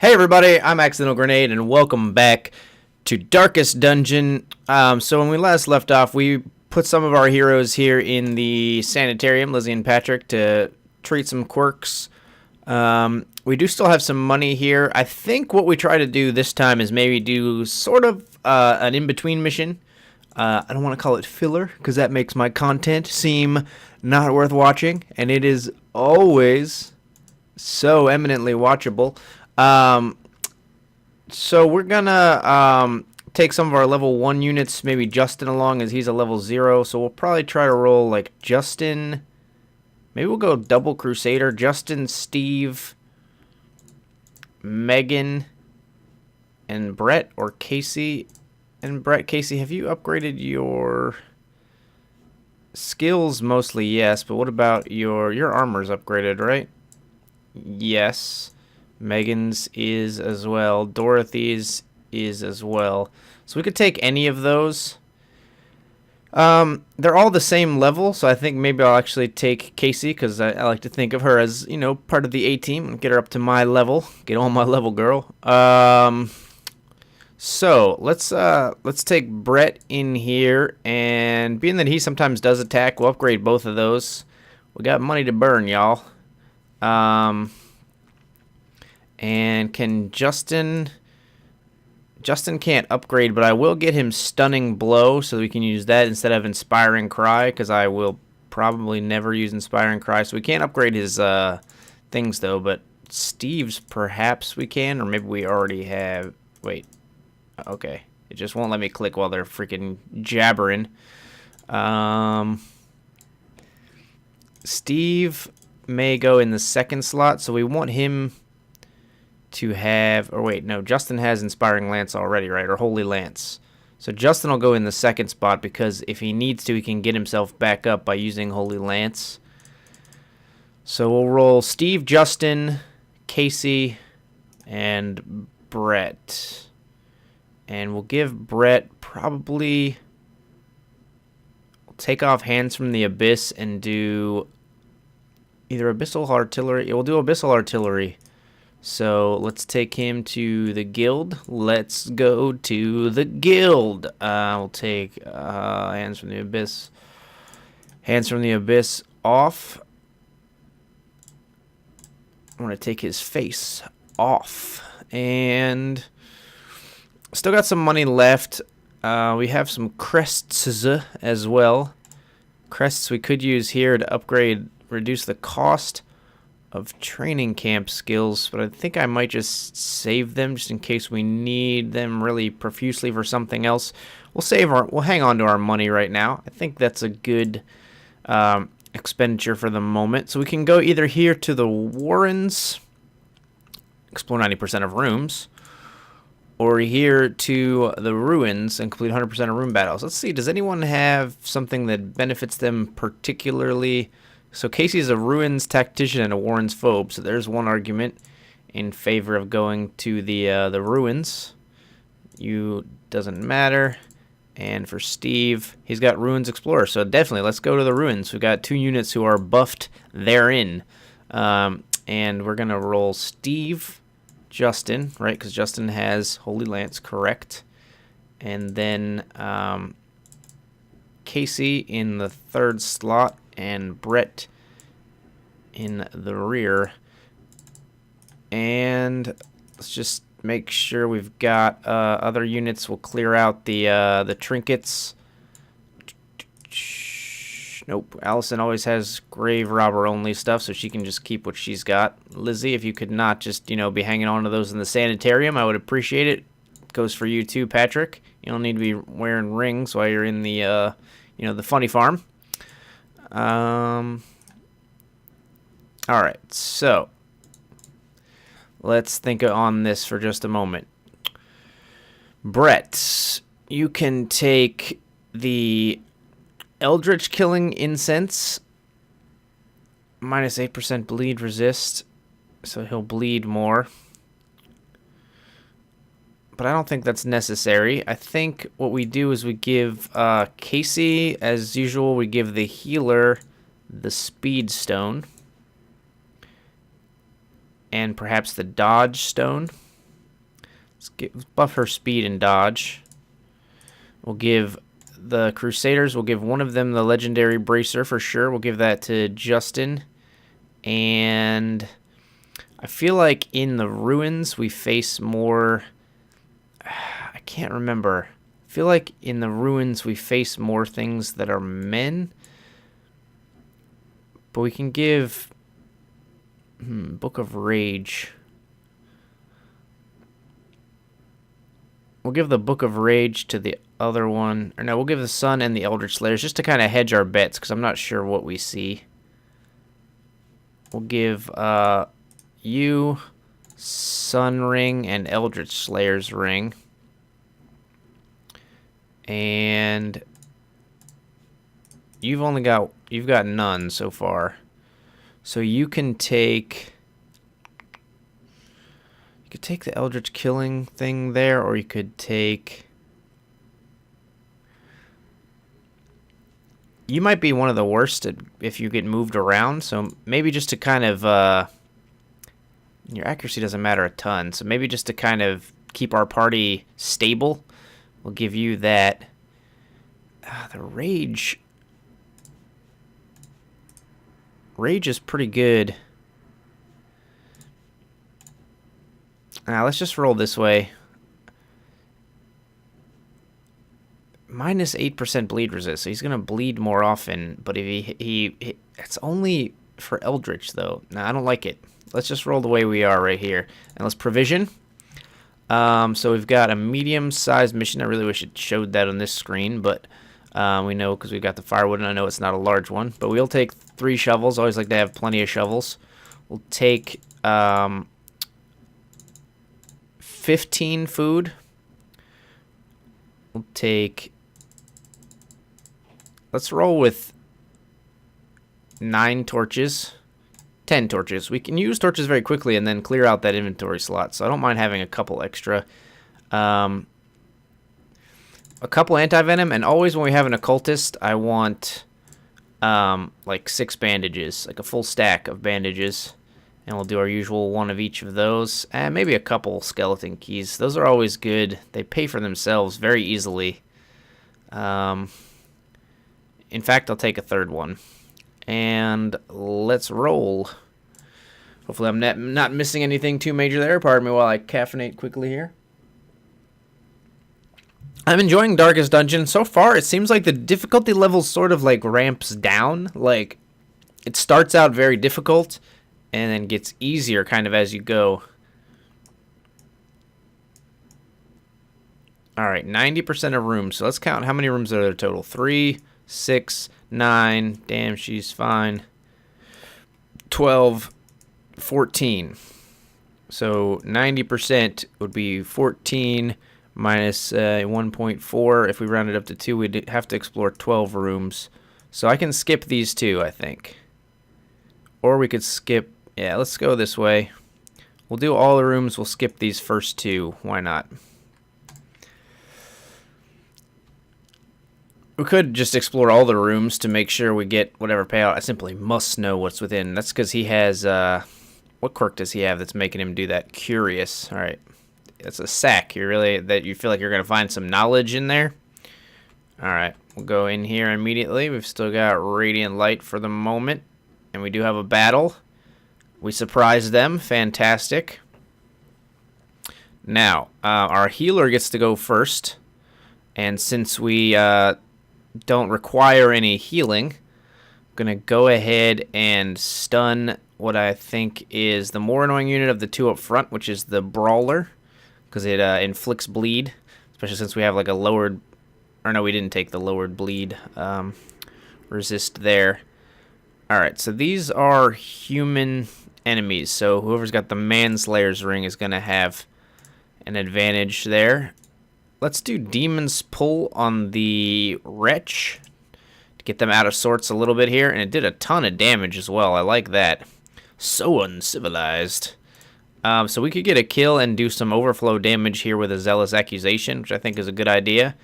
Hey everybody, I'm Accidental Grenade, and welcome back to Darkest Dungeon. So when we last left off, we put some of our heroes here in the sanitarium, Lizzie and Patrick, to treat some quirks. We do still have some money here. I think what we try to do this time is maybe do sort of an in-between mission. I don't want to call it filler, because that makes my content seem not worth watching, and it is always so eminently watchable. So we're gonna take some of our level 1 units, maybe Justin along as he's a level 0. So we'll probably try to roll like Justin. Maybe we'll go double Crusader. Justin, Steve, Megan, and Brett, or Casey and Brett. Casey, have you upgraded your skills? Mostly yes, but what about your armor's upgraded, right? Yes. Megan's is as well. Dorothy's is as well. So we could take any of those. They're all the same level, so I think maybe I'll actually take Casey, because I like to think of her as, you know, part of the A-team and get her up to my level. Get on my level, girl. So let's take Brett in here, and being that he sometimes does attack, we'll upgrade both of those. We got money to burn, y'all. And can Justin can't upgrade, but I will get him Stunning Blow, so we can use that instead of Inspiring Cry, because I will probably never use Inspiring Cry. So we can't upgrade his things, though, but Steve's perhaps we can, or maybe we already have. Wait. Okay. It just won't let me click while they're freaking jabbering. Steve may go in the second slot, so we want him to have, or wait, no, Justin has Inspiring Lance already, right? Or Holy Lance. So Justin will go in the second spot, because if he needs to, he can get himself back up by using Holy Lance. So we'll roll Steve, Justin, Casey, and Brett. And we'll give Brett probably, we'll take off Hands from the Abyss and do either Abyssal Artillery. We'll do Abyssal Artillery. So let's take him to the guild. Let's go to the guild. We'll take Hands from the Abyss. Hands from the Abyss off. I'm going to take his face off. And still got some money left. We have some crests as well. Crests we could use here to upgrade, reduce the cost of training camp skills, but I think I might just save them just in case we need them really profusely for something else. We'll hang on to our money right now. I think that's a good expenditure for the moment. So we can go either here to the Warrens, explore 90% of rooms, or here to the Ruins and complete 100% of room battles. Let's see, does anyone have something that benefits them particularly? So Casey's a Ruins tactician and a Warren's phobe, so there's one argument in favor of going to the Ruins. You doesn't matter. And for Steve, he's got Ruins Explorer, so definitely let's go to the Ruins. We've got 2 units who are buffed therein. And we're going to roll Steve, Justin, right, because Justin has Holy Lance, correct. And then Casey in the 3rd slot, and Brett in the rear. And let's just make sure we've got other units. We'll clear out the trinkets. Nope, Allison always has grave robber only stuff, so she can just keep what she's got. Lizzie, if you could not just, you know, be hanging on to those in the sanitarium, I would appreciate it. Goes for you too, Patrick. You don't need to be wearing rings while you're in the you know, the funny farm. Alright, so let's think on this for just a moment. Brett, you can take the Eldritch Killing Incense, minus 8% bleed resist, so he'll bleed more. But I don't think that's necessary. I think what we do is we give Casey, as usual, we give the healer the Speed Stone. And perhaps the Dodge Stone. let's buff her speed and dodge. We'll give the Crusaders, we'll give one of them the legendary bracer for sure. We'll give that to Justin. And I feel like in the ruins we face more... I can't remember. I feel like in the ruins we face more things that are men. But we can give... Book of Rage. We'll give the Book of Rage to the other one. Or no, we'll give the Sun and the Eldritch Slayers just to kind of hedge our bets, because I'm not sure what we see. We'll give you Sun Ring and Eldritch Slayer's Ring. And you've got none so far. So you can take... You could take the Eldritch Killing thing there, or you could take... You might be one of the worst if you get moved around, so maybe just to kind of... your accuracy doesn't matter a ton, so maybe just to kind of keep our party stable, we'll give you that. The Rage... Rage is pretty good. Now, let's just roll this way. Minus 8% bleed resist, so he's going to bleed more often. But if he it's only for Eldritch, though. Now, I don't like it. Let's just roll the way we are right here. And let's provision. So we've got a medium-sized mission. I really wish it showed that on this screen, but we know because we've got the firewood, and I know it's not a large one. But we'll take 3 shovels. Always like to have plenty of shovels. We'll take 15 food. We'll take... Let's roll with 9 torches. 10 torches. We can use torches very quickly and then clear out that inventory slot, so I don't mind having a couple extra. A couple anti-venom, and always when we have an occultist, I want like 6 bandages, like a full stack of bandages. And we'll do our usual one of each of those. And maybe a couple skeleton keys. Those are always good. They pay for themselves very easily. In fact, I'll take a 3rd one. And let's roll. Hopefully I'm not missing anything too major there. Pardon me while I caffeinate quickly here. I'm enjoying Darkest Dungeon. So far, it seems like the difficulty level sort of like ramps down. Like, it starts out very difficult and then gets easier kind of as you go. Alright, 90% of rooms. So let's count how many rooms are there total. 3, 6, 9. Damn, she's fine. 12, 14. So 90% would be 14 minus 1.4. If we round it up to 2, we'd have to explore 12 rooms. So I can skip these 2, I think. Or we could skip... Yeah, let's go this way. We'll do all the rooms. We'll skip these first 2. Why not? We could just explore all the rooms to make sure we get whatever payout. I simply must know what's within. That's because he has... what quirk does he have that's making him do that? Curious. Alright. That's a sack. That you feel like you're going to find some knowledge in there. Alright. We'll go in here immediately. We've still got Radiant Light for the moment. And we do have a battle. We surprised them. Fantastic. Now, our healer gets to go first. And since we don't require any healing, I'm going to go ahead and stun what I think is the more annoying unit of the 2 up front, which is the Brawler. Because it inflicts bleed. Especially since we have like a lowered... Or no, we didn't take the lowered bleed resist there. Alright, so these are human enemies, so whoever's got the Manslayer's Ring is going to have an advantage there. Let's do Demon's Pull on the Wretch to get them out of sorts a little bit here, and it did a ton of damage as well. I like that. So uncivilized. So we could get a kill and do some overflow damage here with a Zealous Accusation, which I think is a good idea.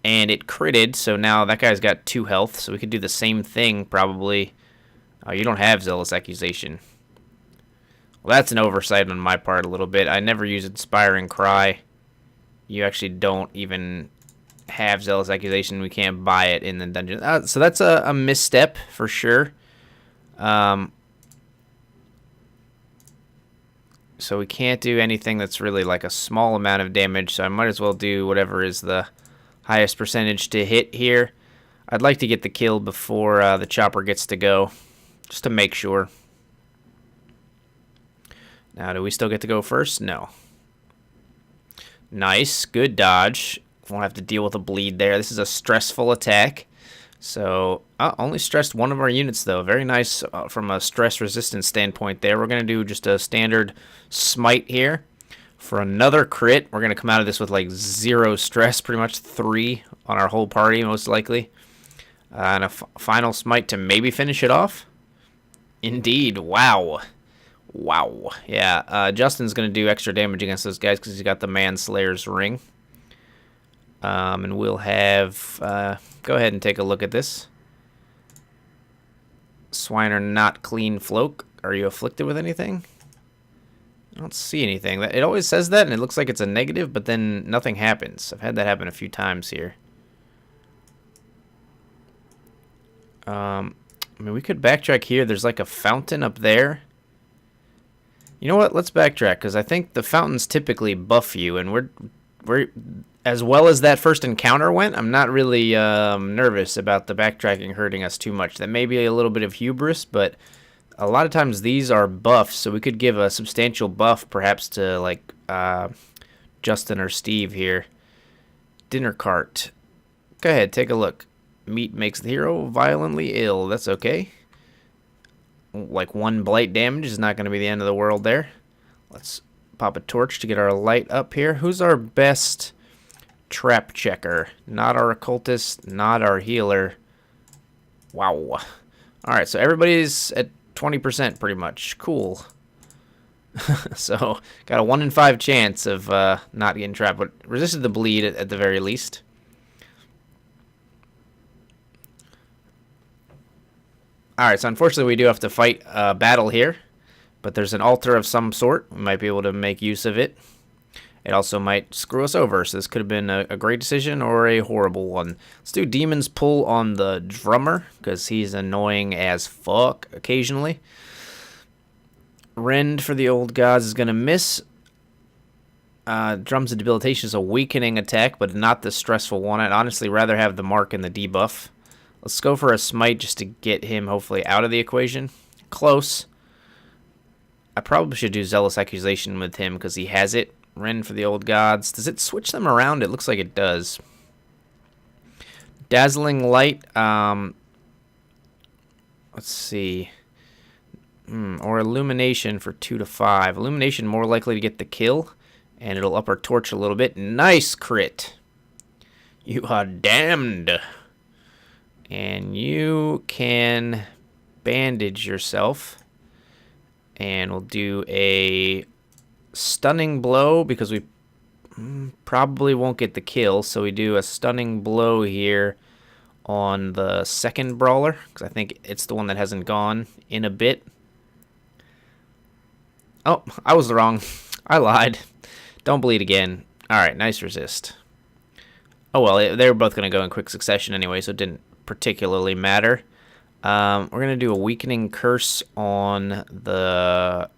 And it critted, so now that guy's got 2 health, so we could do the same thing probably. Oh, you don't have Zealous Accusation. Well, that's an oversight on my part a little bit. I never use Inspiring Cry. you actually don't even have Zealous Accusation. We can't buy it in the dungeon. So that's a misstep for sure. So we can't do anything that's really like a small amount of damage, so I might as well do whatever is the highest percentage to hit here. I'd like to get the kill before the chopper gets to go, just to make sure. Now, do we still get to go first? No. Nice, good dodge. Won't have to deal with a bleed there. This is a stressful attack. So, only stressed one of our units, though. Very nice from a stress resistance standpoint there. We're going to do just a standard smite here. For another crit, we're going to come out of this with like 0 stress, pretty much 3 on our whole party, most likely. And a final smite to maybe finish it off. Indeed, wow. Wow. Yeah, Justin's going to do extra damage against those guys because he's got the Manslayer's Ring. And we'll have... go ahead and take a look at this. Swine are not clean float. Are you afflicted with anything? I don't see anything. It always says that, and it looks like it's a negative, but then nothing happens. I've had that happen a few times here. I mean, we could backtrack here. There's like a fountain up there. You know what? Let's backtrack, because I think the fountains typically buff you, and we're as well as that first encounter went, I'm not really nervous about the backtracking hurting us too much. That may be a little bit of hubris, but a lot of times these are buffs, so we could give a substantial buff perhaps to like Justin or Steve here. Dinner cart. Go ahead, take a look. Meat makes the hero violently ill. That's okay. Like 1 blight damage is not going to be the end of the world there. Let's pop a torch to get our light up here. Who's our best trap checker? Not our occultist, not our healer. Wow. Alright, so everybody's at 20% pretty much. Cool. So, got a 1 in 5 chance of not getting trapped, but resisted the bleed at the very least. Alright, so unfortunately we do have to fight a battle here, but there's an altar of some sort. We might be able to make use of it. It also might screw us over, so this could have been a great decision or a horrible one. Let's do Demon's Pull on the drummer, because he's annoying as fuck occasionally. Rend for the old gods is going to miss. Drums of Debilitation is a weakening attack, but not the stressful one. I'd honestly rather have the mark and the debuff. Let's go for a smite just to get him hopefully out of the equation. Close. I probably should do Zealous Accusation with him because he has it. Rend for the old gods. Does it switch them around? It looks like it does. Dazzling Light. Let's see. Or Illumination for 2 to 5. Illumination more likely to get the kill. And it'll up our torch a little bit. Nice crit. You are damned. And you can bandage yourself. And we'll do a stunning blow because we probably won't get the kill. So we do a stunning blow here on the second brawler, because I think it's the one that hasn't gone in a bit. Oh, I was wrong. I lied. Don't bleed again. Alright, nice resist. Oh well, they were both going to go in quick succession anyway, so it didn't particularly matter. We're going to do a weakening curse on the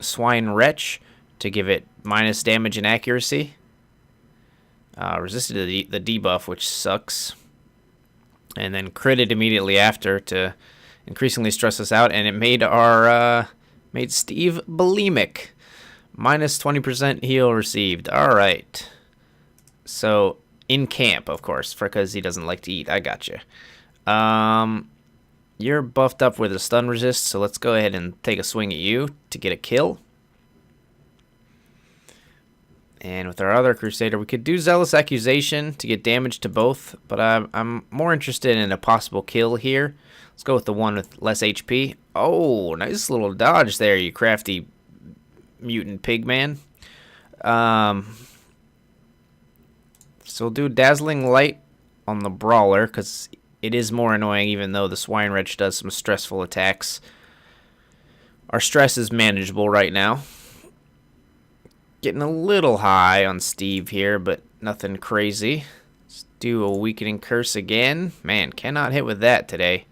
Swine Wretch to give it minus damage and accuracy. Resisted the debuff, which sucks. And then critted immediately after to increasingly stress us out, and it made our made Steve bulimic. Minus 20% heal received. Alright. So, in camp, of course, because he doesn't like to eat. I gotcha. You're buffed up with a stun resist, so let's go ahead and take a swing at you to get a kill. And with our other Crusader, we could do Zealous Accusation to get damage to both, but I'm more interested in a possible kill here. Let's go with the one with less HP. Oh, nice little dodge there, you crafty mutant pig man. So we'll do Dazzling Light on the Brawler, because it is more annoying, even though the Swine Wretch does some stressful attacks. Our stress is manageable right now. Getting a little high on Steve here, but nothing crazy. Let's do a weakening curse again. Man, cannot hit with that today.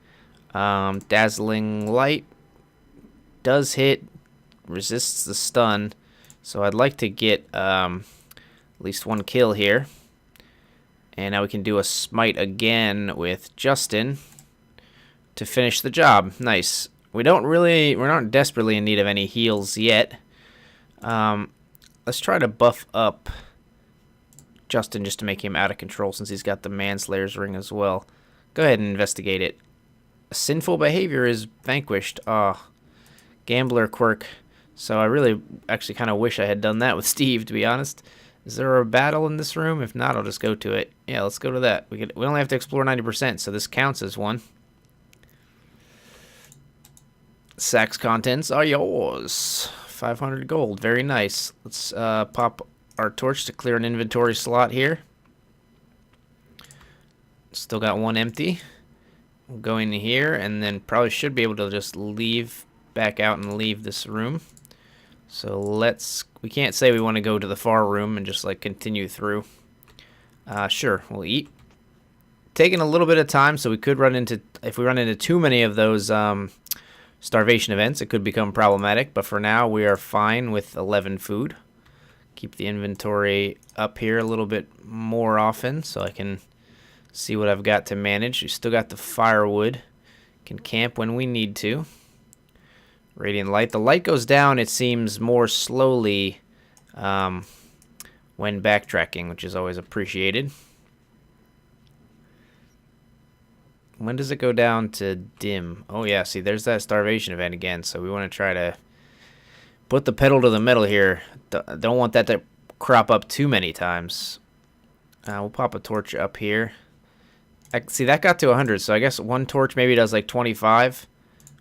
Dazzling light does hit, resists the stun. So I'd like to get at least one kill here. And now we can do a smite again with Justin to finish the job. Nice. We're not desperately in need of any heals yet. Let's try to buff up Justin just to make him out of control since he's got the Manslayer's ring as well. Go ahead and investigate it. Sinful behavior is vanquished. Gambler quirk. So I really actually kind of wish I had done that with Steve, to be honest. Is there a battle in this room? If not, I'll just go to it. Yeah, let's go to that. We only have to explore 90%, so this counts as one. Sack's contents are yours. 500 gold. Very nice. Let's pop our torch to clear an inventory slot here. Still got one empty. We'll go in here and then probably should be able to just leave back out and leave this room. So we can't say we want to go to the far room and just like continue through. Sure, we'll eat. Taking a little bit of time, so we could run into, if we run into too many of those starvation events, it could become problematic, but for now we are fine with 11 food. Keep the inventory up here a little bit more often so I can see what I've got to manage. We still got the firewood. Can camp when we need to. Radiant light. The light goes down, it seems, more slowly when backtracking, which is always appreciated. When does it go down to dim? Oh yeah, see, there's that starvation event again, so we want to try to put the pedal to the metal here. Don't want that to crop up too many times. We'll pop a torch up here. See, that got to 100, so I guess one torch maybe does like 25.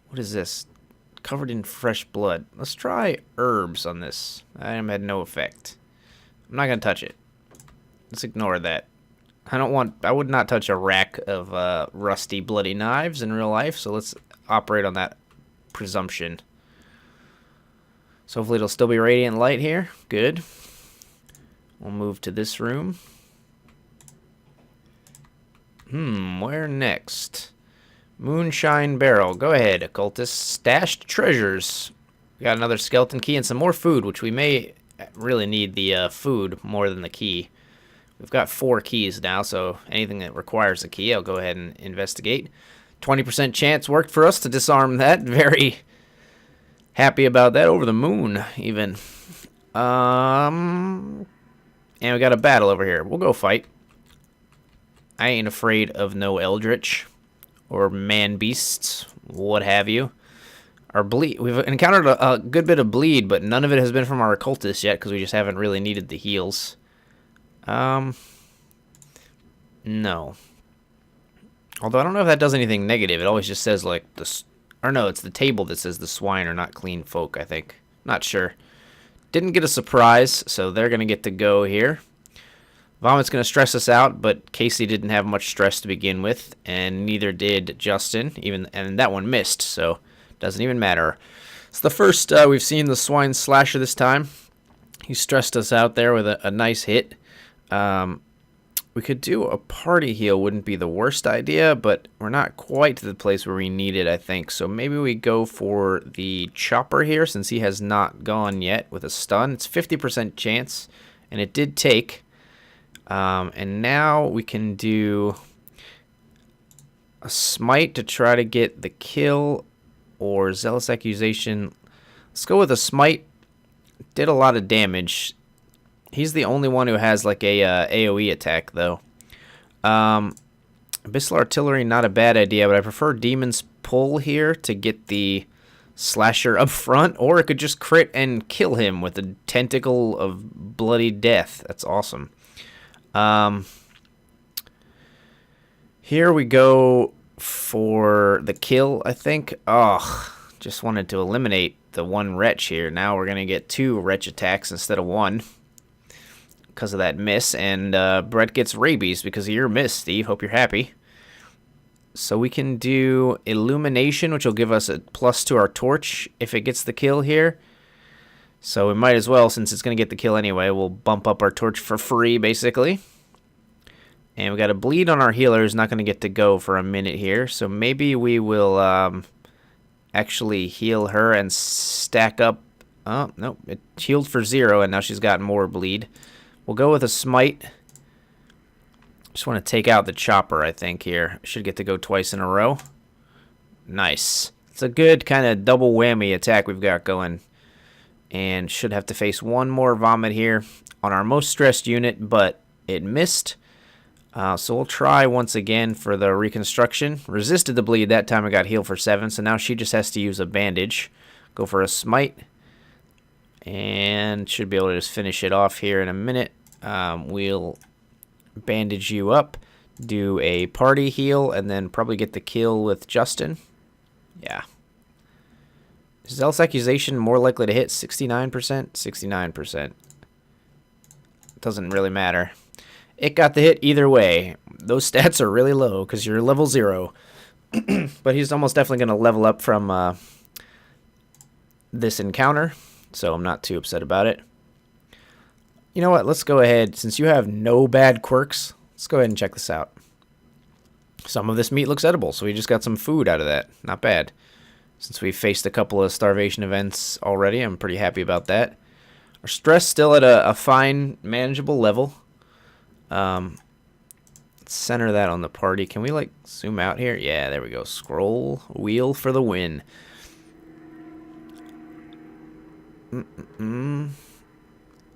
What is this? Covered in fresh blood. Let's try herbs on this. Item had no effect. I'm not going to touch it. Let's ignore that. I would not touch a rack of rusty, bloody knives in real life, so let's operate on that presumption. So hopefully it'll still be radiant light here. Good. We'll move to this room. Where next? Moonshine barrel. Go ahead, occultist. Stashed treasures. We got another skeleton key and some more food, which we may really need the food more than the key. We've got 4 keys now, so anything that requires a key, I'll go ahead and investigate. 20% chance worked for us to disarm that. Very happy about that. Over the moon, even. And we got a battle over here. We'll go fight. I ain't afraid of no eldritch or man beasts, what have you. Our bleed. We've encountered a good bit of bleed, but none of it has been from our occultist yet because we just haven't really needed the heals. No. Although I don't know if that does anything negative. It always just says like or no, it's the table that says the swine are not clean folk, I think. Not sure. Didn't get a surprise, so they're gonna get to go here. Vomit's gonna stress us out, but Casey didn't have much stress to begin with, and neither did Justin. And that one missed, so doesn't even matter. It's the first we've seen the swine slasher this time. He stressed us out there with a nice hit. We could do a party heal, wouldn't be the worst idea, but we're not quite to the place where we need it, I think. So maybe we go for the chopper here, since he has not gone yet with a stun. It's 50% chance, and it did take. And now we can do a smite to try to get the kill, or zealous accusation. Let's go with a smite. Did a lot of damage. He's the only one who has like a AoE attack, though. Abyssal artillery, not a bad idea, but I prefer demon's pull here to get the slasher up front, or it could just crit and kill him with a tentacle of bloody death. That's awesome. Here we go for the kill, I think. Just wanted to eliminate the one wretch here. Now we're gonna get 2 wretch attacks instead of 1. Because of that miss, and Brett gets rabies because of your miss, Steve. Hope you're happy. So we can do illumination, which will give us a plus to our torch if it gets the kill here. So we might as well, since it's going to get the kill anyway, we'll bump up our torch for free, basically. And we got a bleed on our healer who's not going to get to go for a minute here. So maybe we will actually heal her and stack up. Oh, no, it healed for 0, and now she's got more bleed. We'll go with a smite. Just want to take out the chopper, I think, here. Should get to go twice in a row. Nice. It's a good kind of double whammy attack we've got going. And should have to face one more vomit here on our most stressed unit, but it missed. So we'll try once again for the reconstruction. Resisted the bleed that time. I got healed for 7, so now she just has to use a bandage. Go for a smite. And should be able to just finish it off here in a minute. We'll bandage you up, do a party heal, and then probably get the kill with Justin. Yeah. Is Zealous Accusation more likely to hit? 69%? 69%. Doesn't really matter. It got the hit either way. Those stats are really low because you're level 0. But he's almost definitely going to level up from this encounter, so I'm not too upset about it. You know what? Let's go ahead. Since you have no bad quirks, let's go ahead and check this out. Some of this meat looks edible, so we just got some food out of that. Not bad. Since we faced a couple of starvation events already, I'm pretty happy about that. Our stress still at a fine, manageable level. Let's center that on the party. Can we, like, zoom out here? Yeah, there we go. Scroll wheel for the win.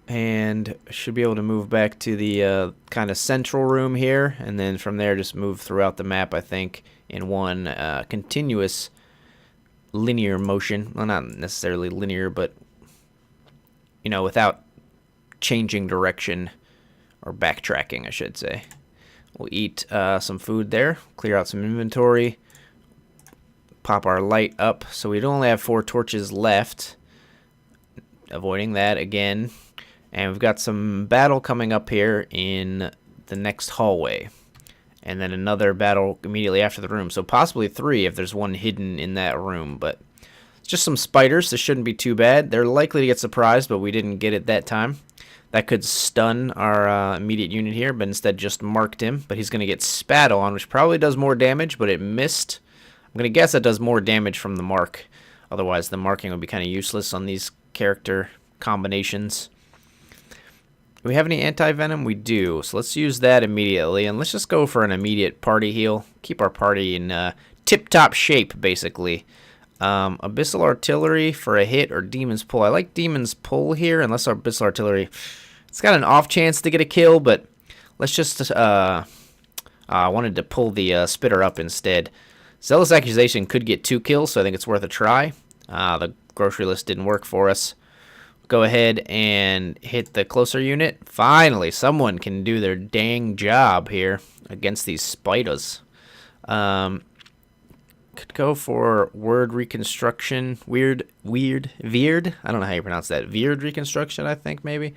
And should be able to move back to the kind of central room here, and then from there just move throughout the map, I think, in one continuous linear motion. Well, not necessarily linear, but, you know, without changing direction, or backtracking, I should say. We'll eat some food there, clear out some inventory, pop our light up, so we'd only have 4 torches left, avoiding that again. And we've got some battle coming up here in the next hallway. And then another battle immediately after the room. So possibly 3 if there's one hidden in that room. But it's just some spiders. This shouldn't be too bad. They're likely to get surprised, but we didn't get it that time. That could stun our immediate unit here, but instead just marked him. But he's going to get spat on, which probably does more damage, but it missed. I'm going to guess that does more damage from the mark. Otherwise, the marking would be kind of useless on these character combinations. Do we have any anti-venom? We do. So let's use that immediately. And let's just go for an immediate party heal. Keep our party in tip-top shape, basically. Abyssal Artillery for a hit or Demon's Pull. I like Demon's Pull here, unless our Abyssal Artillery... It's got an off chance to get a kill, but let's just... I wanted to pull the spitter up instead. Zealous Accusation could get 2 kills, so I think it's worth a try. The grocery list didn't work for us. Go ahead and hit the closer unit. Finally, someone can do their dang job here against these spiders. Could go for word reconstruction. Veered. I don't know how you pronounce that. Veered reconstruction, I think, maybe.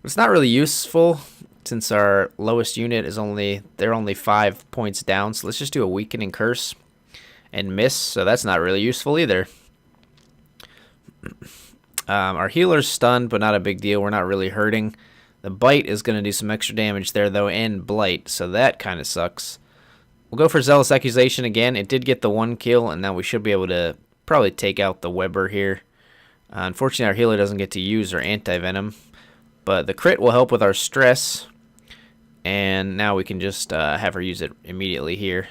It's not really useful since our lowest unit is they're only 5 points down. So let's just do a weakening curse and miss. So that's not really useful either. Our healer's stunned, but not a big deal. We're not really hurting. The bite is going to do some extra damage there, though, and blight, so that kind of sucks. We'll go for Zealous Accusation again. It did get the 1 kill, and now we should be able to probably take out the Weber here. Unfortunately, our healer doesn't get to use her anti-venom, but the crit will help with our stress, and now we can just have her use it immediately here.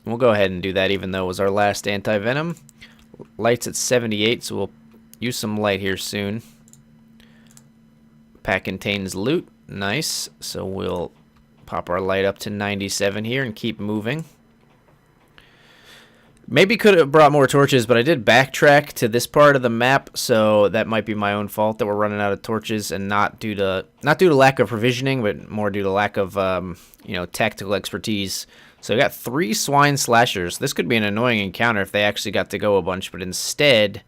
We'll go ahead and do that, even though it was our last anti-venom. Light's at 78, so we'll use some light here soon. Pack contains loot. Nice. So we'll pop our light up to 97 here and keep moving. Maybe could have brought more torches, but I did backtrack to this part of the map, so that might be my own fault that we're running out of torches, and not due to lack of provisioning, but more due to lack of tactical expertise. So we got 3 swine slashers. This could be an annoying encounter if they actually got to go a bunch, but instead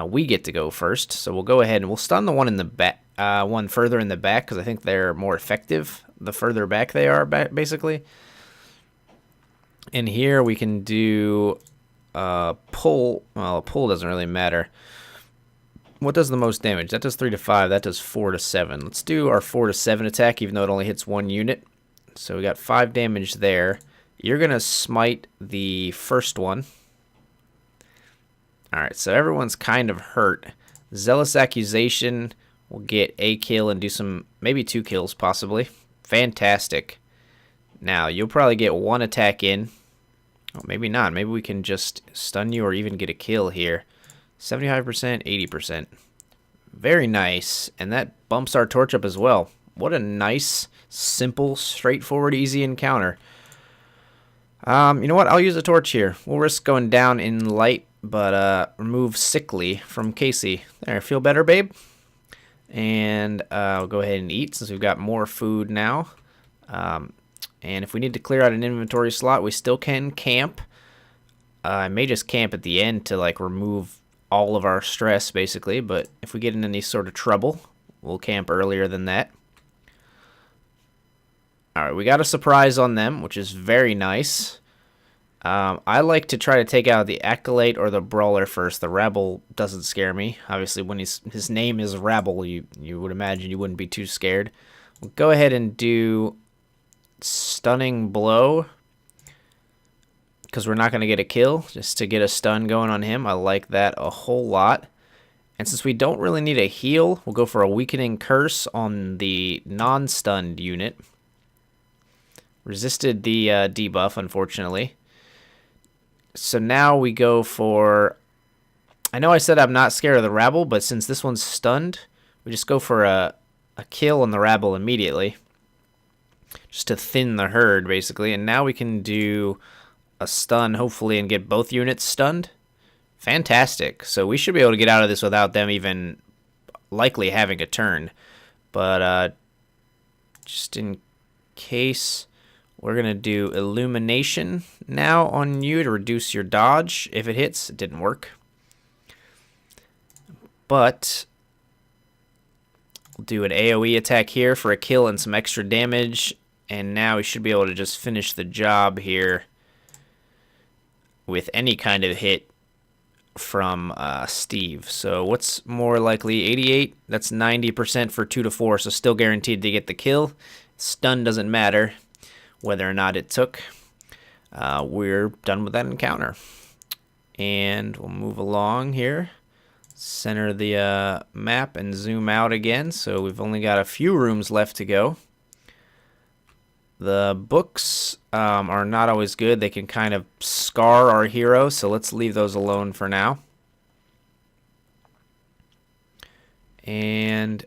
we get to go first. So we'll go ahead and we'll stun the one in the back, one further in the back, because I think they're more effective the further back they are, basically. And here we can do pull. Well, pull doesn't really matter. What does the most damage? That does 3 to 5. That does 4 to 7. Let's do our 4 to 7 attack, even though it only hits 1 unit. So we got 5 damage there. You're going to smite the first one. Alright, so everyone's kind of hurt. Zealous Accusation will get a kill and do some, maybe 2 kills possibly. Fantastic. Now, you'll probably get 1 attack in. Oh, maybe not. Maybe we can just stun you or even get a kill here. 75%, 80%. Very nice. And that bumps our torch up as well. What a nice, simple, straightforward, easy encounter. You know what? I'll use a torch here. We'll risk going down in light, but remove sickly from Casey. There, feel better, babe? And I'll go ahead and eat since we've got more food now. And if we need to clear out an inventory slot, we still can camp. I may just camp at the end to like remove all of our stress, basically. But if we get in any sort of trouble, we'll camp earlier than that. Alright, we got a surprise on them, which is very nice. I like to try to take out the Acolyte or the Brawler first. The Rabble doesn't scare me. Obviously, when his name is Rabble, you would imagine you wouldn't be too scared. We'll go ahead and do Stunning Blow, because we're not going to get a kill, just to get a stun going on him. I like that a whole lot. And since we don't really need a heal, we'll go for a Weakening Curse on the non-stunned unit. Resisted the debuff, unfortunately. So now we go for... I know I said I'm not scared of the Rabble, but since this one's stunned, we just go for a kill on the Rabble immediately. Just to thin the herd, basically. And now we can do a stun, hopefully, and get both units stunned. Fantastic. So we should be able to get out of this without them even likely having a turn. But just in case... We're going to do Illumination now on you to reduce your dodge. If it hits, it didn't work. But we'll do an AoE attack here for a kill and some extra damage. And now we should be able to just finish the job here with any kind of hit from Steve. So what's more likely? 88? That's 90% for 2 to 4, so still guaranteed to get the kill. Stun doesn't matter whether or not it took. We're done with that encounter. And we'll move along here. Center the map and zoom out again. So we've only got a few rooms left to go. The books are not always good. They can kind of scar our hero, so let's leave those alone for now. And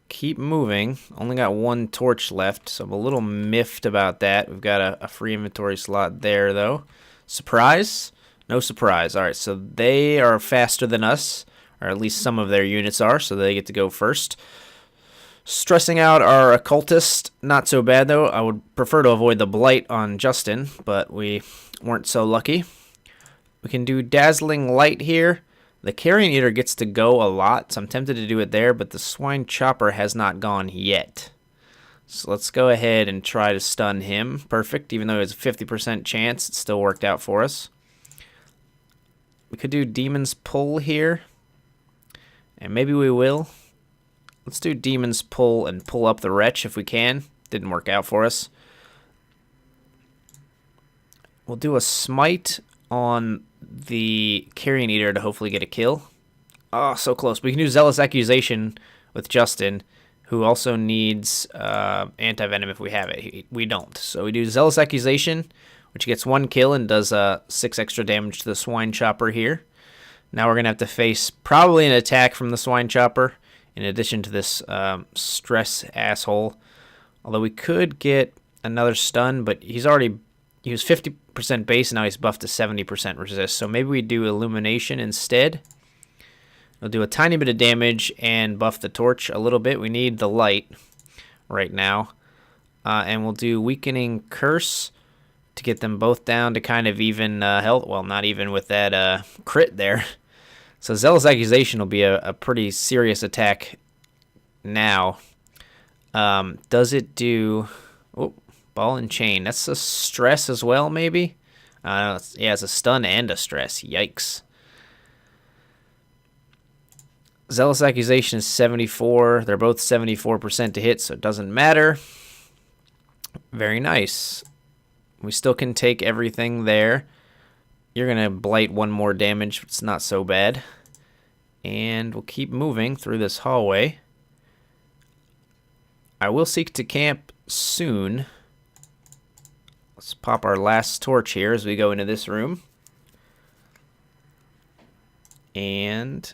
keep moving. Only got 1 torch left, so I'm a little miffed about that. We've got a free inventory slot there, though. Surprise? No surprise. Alright, so they are faster than us, or at least some of their units are, so they get to go first. Stressing out our occultist, not so bad, though. I would prefer to avoid the blight on Justin, but we weren't so lucky. We can do Dazzling Light here. The Carrion Eater gets to go a lot, so I'm tempted to do it there, but the Swine Chopper has not gone yet. So let's go ahead and try to stun him. Perfect, even though it's a 50% chance, it still worked out for us. We could do Demon's Pull here, and maybe we will. Let's do Demon's Pull and pull up the Wretch if we can. Didn't work out for us. We'll do a Smite on the Carrion Eater to hopefully get a kill. Oh, so close. We can do Zealous Accusation with Justin, who also needs anti-venom if we have it. We don't. So we do Zealous Accusation, which gets 1 kill and does 6 extra damage to the Swine Chopper here. Now we're going to have to face probably an attack from the Swine Chopper, in addition to this stress asshole. Although we could get another stun, but he was 50% base, and now he's buffed to 70% resist. So maybe we do Illumination instead. We'll do a tiny bit of damage and buff the torch a little bit. We need the light right now. And we'll do Weakening Curse to get them both down to kind of even health. Well, not even with that crit there. So Zealous Accusation will be a pretty serious attack now. Does it do... Oh, Ball and Chain. That's a stress as well, maybe? Yeah, it's a stun and a stress. Yikes. Zealous Accusation is 74. They're both 74% to hit, so it doesn't matter. Very nice. We still can take everything there. You're going to blight one more damage. It's not so bad. And we'll keep moving through this hallway. I will seek to camp soon. Let's pop our last torch here as we go into this room. And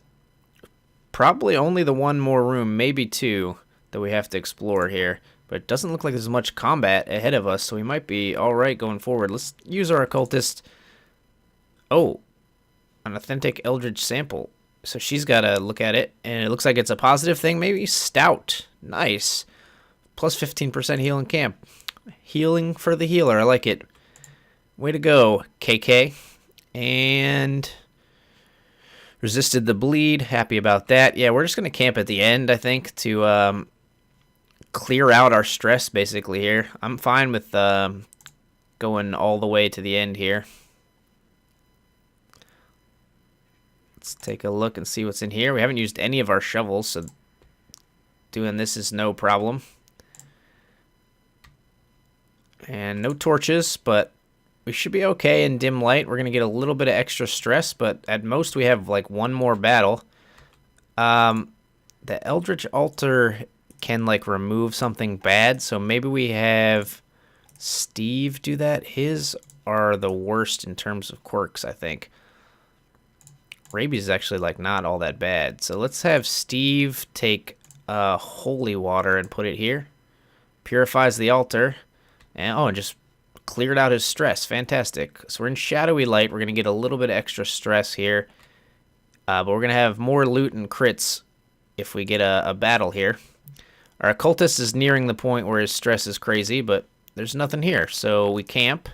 probably only the one more room, maybe two, that we have to explore here. But it doesn't look like there's much combat ahead of us, so we might be alright going forward. Let's use our occultist. Oh, an authentic eldritch sample. So she's got to look at it, and it looks like it's a positive thing. Maybe stout. Nice. Plus 15% heal in camp. Healing for the healer. I like it. Way to go, KK. And resisted the bleed. Happy about that. Yeah, we're just going to camp at the end, I think, to clear out our stress, basically, here. I'm fine with going all the way to the end here. Let's take a look and see what's in here. We haven't used any of our shovels, so doing this is no problem. And no torches, but we should be okay in dim light. We're going to get a little bit of extra stress, but at most we have like one more battle. The Eldritch Altar can like remove something bad, so maybe we have Steve do that. His are the worst in terms of quirks, I think. Rabies is actually like not all that bad. So let's have Steve take holy water and put it here. Purifies the altar. And just cleared out his stress. Fantastic. So we're in shadowy light. We're going to get a little bit of extra stress here. But we're going to have more loot and crits if we get a battle here. Our occultist is nearing the point where his stress is crazy, but there's nothing here. So we camp.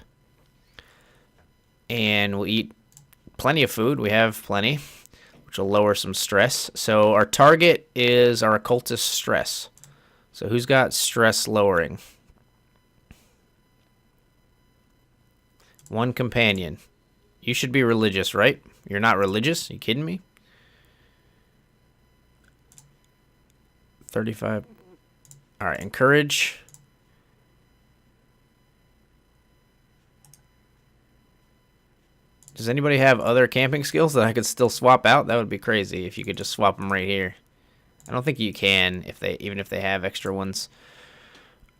And we'll eat plenty of food. We have plenty, which will lower some stress. So our target is our occultist stress. So who's got stress lowering? One companion. You should be religious, right? You're not religious? Are you kidding me? 35. All right, encourage. Does anybody have other camping skills that I could still swap out? That would be crazy if you could just swap them right here. I don't think you can even if they have extra ones.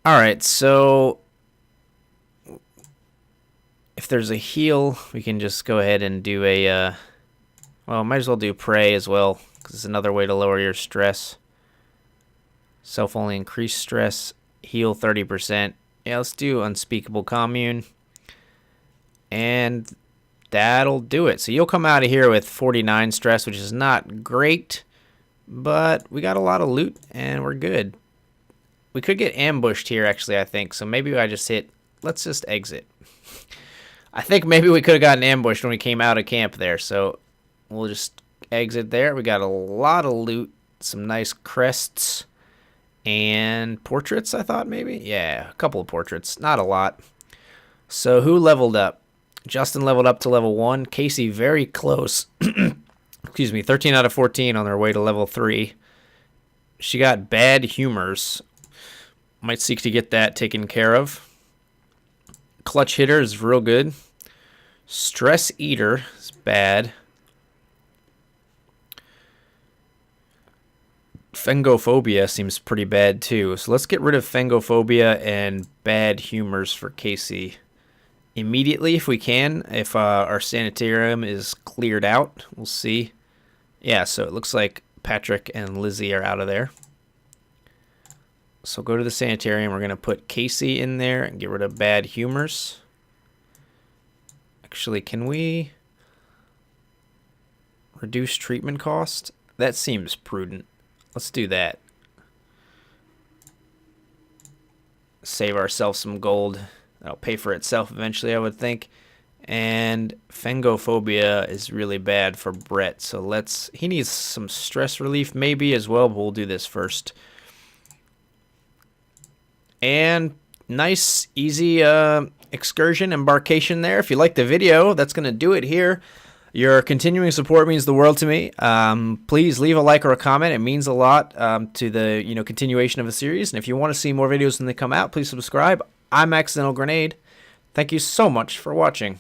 All right, so if there's a heal, we can just go ahead and do a, well, might as well do pray as well, because it's another way to lower your stress. Self-only increase stress, heal 30%. Yeah, let's do unspeakable commune. And that'll do it. So you'll come out of here with 49 stress, which is not great, but we got a lot of loot, and we're good. We could get ambushed here, actually, I think, so maybe I just hit, let's just exit. I think maybe we could have gotten ambushed when we came out of camp there, so we'll just exit there. We got a lot of loot, some nice crests, and portraits, I thought, maybe? Yeah, a couple of portraits, not a lot. So who leveled up? Justin leveled up to level 1. Casey very close. Excuse me, 13 out of 14 on their way to level 3. She got bad humors. Might seek to get that taken care of. Clutch hitter is real good. Stress eater is bad. Phengophobia seems pretty bad too. So let's get rid of phengophobia and bad humors for Casey immediately if we can. If our sanitarium is cleared out, we'll see. Yeah, so it looks like Patrick and Lizzie are out of there. So go to the sanitarium. We're going to put Casey in there and get rid of bad humors. Actually, can we reduce treatment cost? That seems prudent. Let's do that. Save ourselves some gold. That'll pay for itself eventually, I would think. And phengophobia is really bad for Brett. So he needs some stress relief maybe as well, but we'll do this first. And nice, easy excursion, embarkation there. If you like the video, that's going to do it here. Your continuing support means the world to me. Please leave a like or a comment. It means a lot to the continuation of the series. And if you want to see more videos when they come out, please subscribe. I'm Accidental Grenade. Thank you so much for watching.